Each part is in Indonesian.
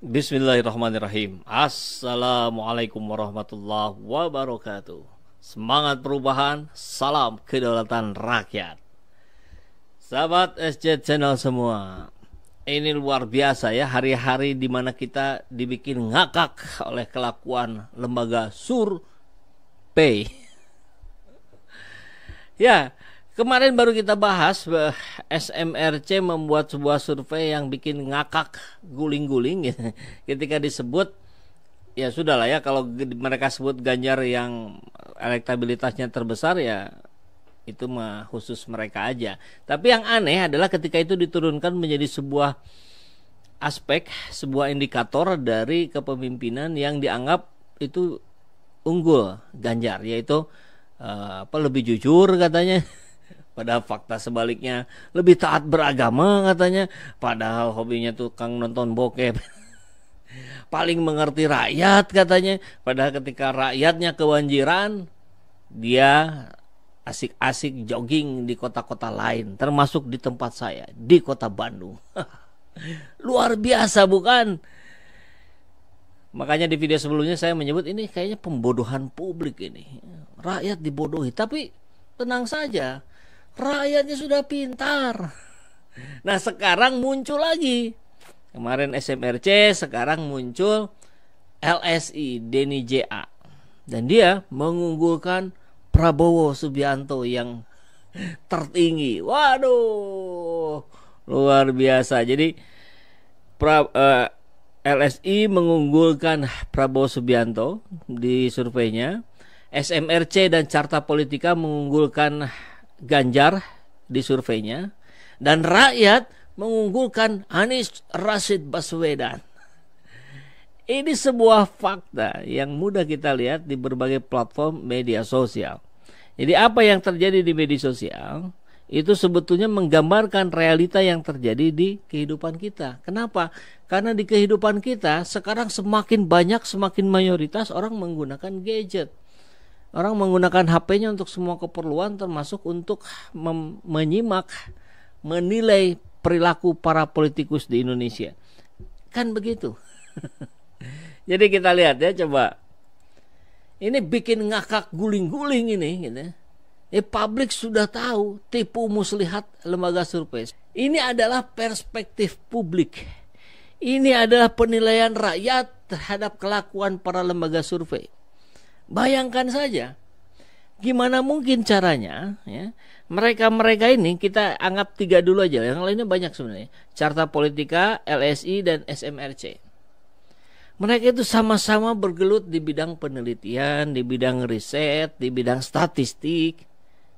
Bismillahirrahmanirrahim. Assalamualaikum warahmatullahi wabarakatuh. Semangat perubahan, salam kedaulatan rakyat. Sahabat SC Channel semua, ini luar biasa ya, hari-hari dimana kita dibikin ngakak oleh kelakuan lembaga survei. Ya, kemarin baru kita bahas SMRC membuat sebuah survei yang bikin ngakak, guling-guling ya. Ketika disebut, ya sudahlah ya, kalau mereka sebut Ganjar yang elektabilitasnya terbesar ya itu mah khusus mereka aja. Tapi yang aneh adalah ketika itu diturunkan menjadi sebuah aspek, sebuah indikator dari kepemimpinan yang dianggap itu unggul Ganjar, yaitu lebih jujur katanya. Padahal fakta sebaliknya, lebih taat beragama katanya. Padahal hobinya tukang nonton bokep. Paling mengerti rakyat katanya. Padahal ketika rakyatnya kebanjiran, dia asik-asik jogging di kota-kota lain, termasuk di tempat saya, di kota Bandung. Luar biasa bukan? Makanya di video sebelumnya saya menyebut ini kayaknya pembodohan publik ini. Rakyat dibodohi, tapi tenang saja. Rakyatnya sudah pintar. Nah sekarang muncul lagi. Kemarin SMRC, sekarang muncul LSI Denny JA. Dan dia mengunggulkan Prabowo Subianto yang tertinggi. Waduh, luar biasa. Jadi LSI mengunggulkan Prabowo Subianto di surveinya. SMRC dan Carta Politika mengunggulkan Ganjar di surveinya, dan rakyat mengunggulkan Anies Rashid Baswedan. Ini sebuah fakta yang mudah kita lihat di berbagai platform media sosial. Jadi apa yang terjadi di media sosial itu sebetulnya menggambarkan realita yang terjadi di kehidupan kita. Kenapa? Karena di kehidupan kita sekarang semakin banyak, semakin mayoritas orang menggunakan gadget. Orang menggunakan HP-nya untuk semua keperluan, termasuk untuk menyimak, menilai perilaku para politikus di Indonesia. Kan begitu. Jadi kita lihat ya, coba. Ini bikin ngakak guling-guling ini gitu. Publik sudah tahu tipu muslihat lembaga survei. Ini adalah perspektif publik. Ini adalah penilaian rakyat terhadap kelakuan para lembaga survei. Bayangkan saja, gimana mungkin caranya ya, mereka ini kita anggap 3 dulu aja, yang lainnya banyak sebenarnya. Carta Politika, LSI, dan SMRC. Mereka itu sama-sama bergelut di bidang penelitian, di bidang riset, di bidang statistik.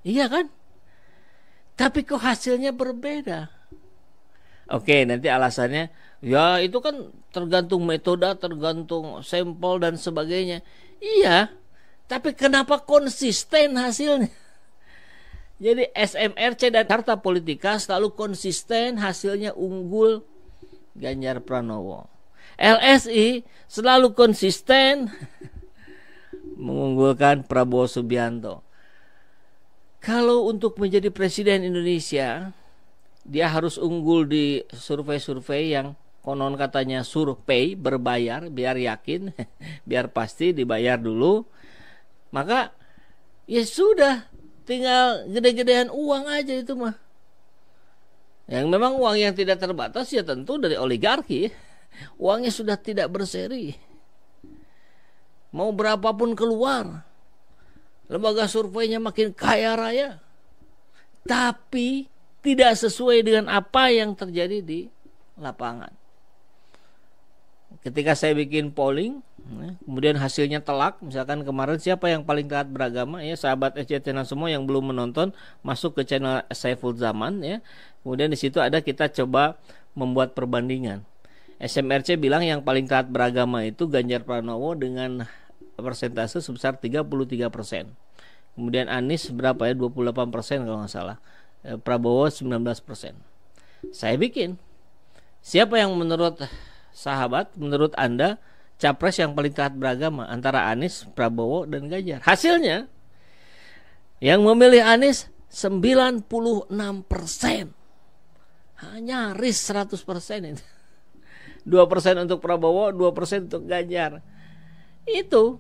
Iya kan? Tapi kok hasilnya berbeda? Oke, nanti alasannya, ya itu kan tergantung metode, tergantung sampel dan sebagainya. Iya, tapi kenapa konsisten hasilnya? Jadi SMRC dan Carta Politika selalu konsisten hasilnya unggul Ganjar Pranowo. LSI selalu konsisten mengunggulkan Prabowo Subianto. Kalau untuk menjadi presiden Indonesia, dia harus unggul di survei-survei yang konon katanya survei berbayar, biar yakin, biar pasti dibayar dulu. Maka ya sudah, tinggal gede-gedean uang aja itu mah. Yang memang uang yang tidak terbatas ya tentu dari oligarki. Uangnya sudah tidak berseri. Mau berapapun keluar. Lembaga surveinya makin kaya raya. Tapi tidak sesuai dengan apa yang terjadi di lapangan. Ketika saya bikin polling, kemudian hasilnya telak, misalkan kemarin siapa yang paling taat beragama, ya sahabat SCTN semua yang belum menonton masuk ke channel Saiful Zaman ya. Kemudian di situ ada kita coba membuat perbandingan. SMRC bilang yang paling taat beragama itu Ganjar Pranowo dengan persentase sebesar 33%. Kemudian Anies berapa ya? 28% kalau nggak salah. Prabowo 19%. Saya bikin siapa yang menurut sahabat, menurut Anda capres yang paling taat beragama antara Anies, Prabowo, dan Ganjar. Hasilnya yang memilih Anies 96%. Nyaris 100% itu. 2% untuk Prabowo, 2% untuk Ganjar. Itu.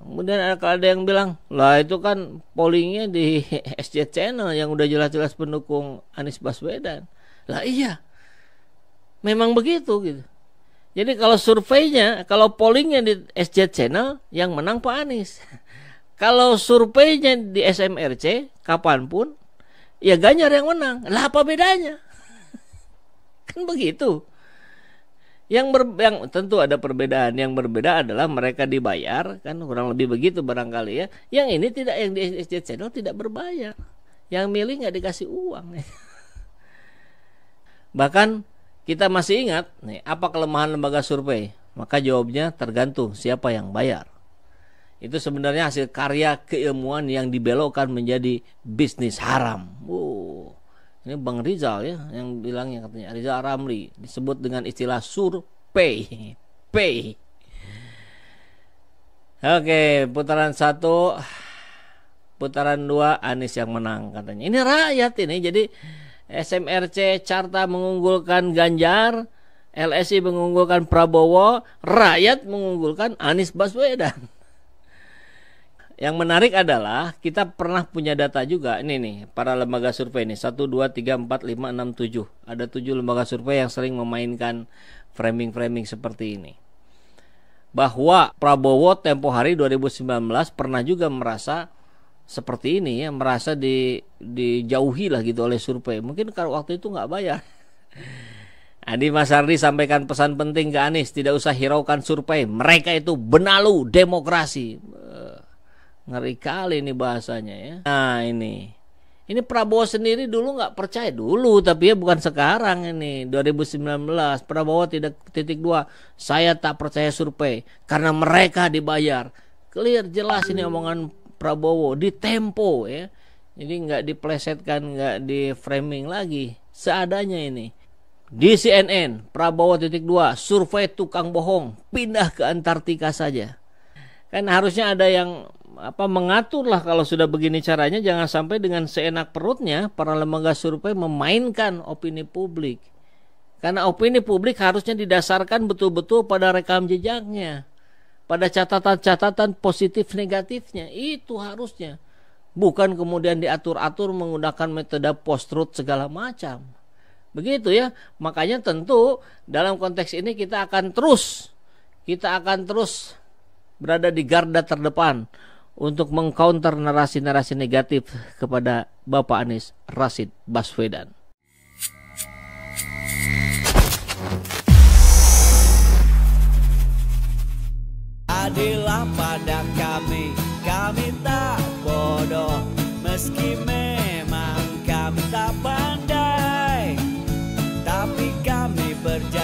Kemudian ada yang bilang, lah itu kan pollingnya di SJ Channel yang udah jelas-jelas pendukung Anies Baswedan. Lah iya, memang begitu gitu. Jadi kalau surveinya, kalau pollingnya di SJ Channel, yang menang Pak Anies. Kalau surveinya di SMRC, kapanpun, ya Ganjar yang menang. Lah apa bedanya? Kan begitu. Yang tentu ada perbedaan. Yang berbeda adalah mereka dibayar, kan kurang lebih begitu barangkali ya. Yang ini tidak, yang di SJ Channel tidak berbayar. Yang milih nggak dikasih uang. Bahkan kita masih ingat nih, apa kelemahan lembaga survei? Maka jawabnya tergantung siapa yang bayar. Itu sebenarnya hasil karya keilmuan yang dibelokkan menjadi bisnis haram. Ini Bang Rizal ya yang bilangnya, katanya Rizal Ramli, disebut dengan istilah survei. Pay. Oke, putaran 1, putaran 2 Anies yang menang katanya. Ini rakyat ini. Jadi SMRC Carta mengunggulkan Ganjar, LSI mengunggulkan Prabowo, rakyat mengunggulkan Anies Baswedan. Yang menarik adalah kita pernah punya data juga. Ini nih, para lembaga survei nih. 1, 2, 3, 4, 5, 6, 7. Ada 7 lembaga survei yang sering memainkan framing-framing seperti ini. Bahwa Prabowo tempo hari 2019 pernah juga merasa seperti ini ya. Merasa dijauhi lah gitu oleh survei. Mungkin kalau waktu itu nggak bayar. Adi Masardi sampaikan pesan penting ke Anies. Tidak usah hiraukan survei. Mereka itu benalu demokrasi. Ngeri kali ini bahasanya ya. Nah ini Prabowo sendiri dulu nggak percaya dulu, tapi ya bukan sekarang ini 2019 Prabowo tidak .2 saya tak percaya survei karena mereka dibayar. Clear jelas ini omongan Prabowo di Tempo ya. Jadi nggak diplesetkan, nggak di framing lagi, seadanya ini. Di CNN Prabowo .2 survei tukang bohong, pindah ke Antartika saja. Kan harusnya ada yang mengatur lah kalau sudah begini caranya, jangan sampai dengan seenak perutnya para lembaga survei memainkan opini publik. Karena opini publik harusnya didasarkan betul-betul pada rekam jejaknya, pada catatan-catatan positif negatifnya, itu harusnya. Bukan kemudian diatur-atur menggunakan metode post-truth segala macam. Begitu ya, makanya tentu dalam konteks ini kita akan terus berada di garda terdepan untuk mengcounter narasi-narasi negatif kepada Bapak Anies Rashid Baswedan. Adillah pada kami tak bodoh, meski memang kami tak pandai, tapi kami berjaya.